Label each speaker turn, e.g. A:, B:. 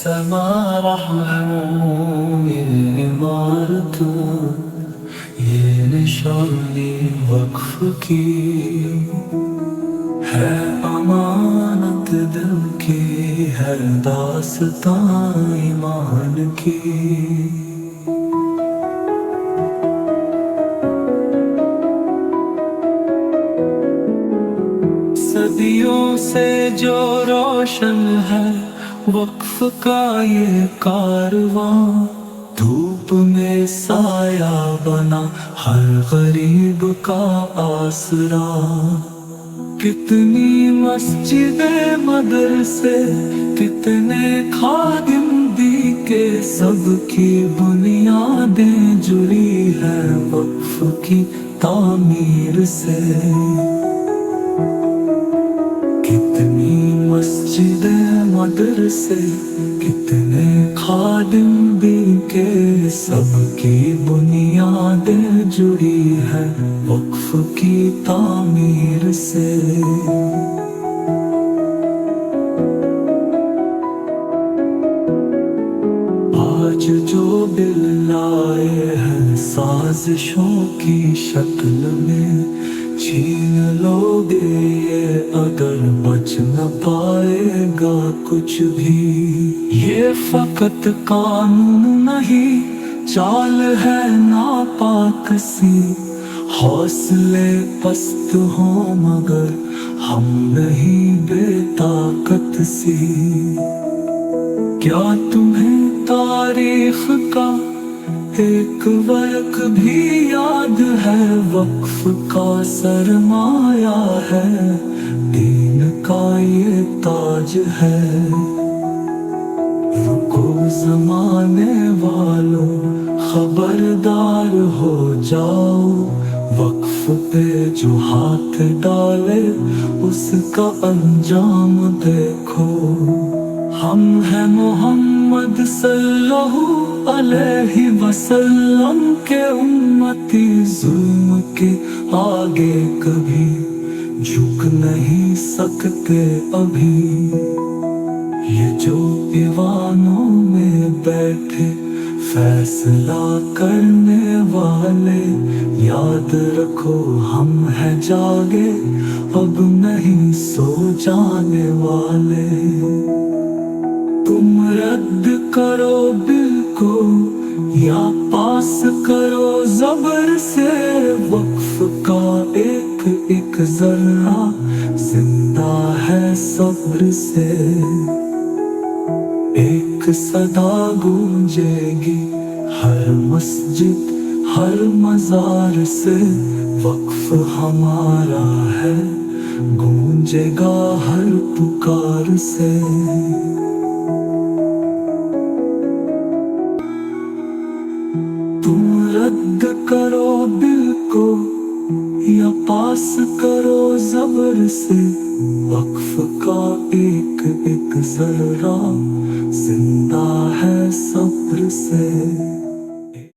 A: سما رحم یہ عمارت یہ نشانی وقف کی ہے، امانت دل کی ہے، داستان ایمان کی۔ صدیوں سے جو روشن ہے وقف کا یہ کارواں، دھوپ میں سایہ بنا ہر غریب کا آسرا۔ کتنی مسجدیں مدرسے کتنے خادم بھی کے، سب کی بنیادیں جڑی ہے وقف کی تعمیر سے۔ کتنی مسجدیں مدرسے کتنے خادم بھی کے، سب کی بنیادیں جڑی ہے وقف کی تعمیر سے۔ آج جو دل لائے ہیں سازشوں کی شکل میں، چھین لو گے یہ اگر بچ نہ پائے گا کچھ بھی۔ یہ فقط قانون نہیں چال ہے ناپاک سی، حوصلے پست ہوں مگر ہم نہیں بے طاقت سی۔ کیا تمہیں تاریخ کا ایک ورق بھی یاد ہے؟ وقف کا سرمایہ ہے، دین کا یہ تاج ہے۔ رکو زمانے والوں خبردار ہو جاؤ، وقف پہ جو ہاتھ ڈالے اس کا انجام دیکھو۔ ہم ہیں محمد صلی اللہ علیہ وسلم کے امتی، ظلم کے آگے کبھی جھک نہیں سکتے ابھی۔ یہ جو ایوانوں میں بیٹھے فیصلہ کرنے والے، یاد رکھو ہم ہیں جاگے اب نہیں سو جانے والے۔ تم رد کرو دل کو یا پاس کرو زبر سے، وقف کا ایک ایک ذرہ زندہ ہے صبر سے۔ ایک صدا گونجے گی ہر مسجد ہر مزار سے، وقف ہمارا ہے گونجے گا ہر پکار سے۔ تم رد کرو دل کو یا پاس کرو زبر سے، وقف کا ایک ایک ذرہ زندہ ہے صبر سے۔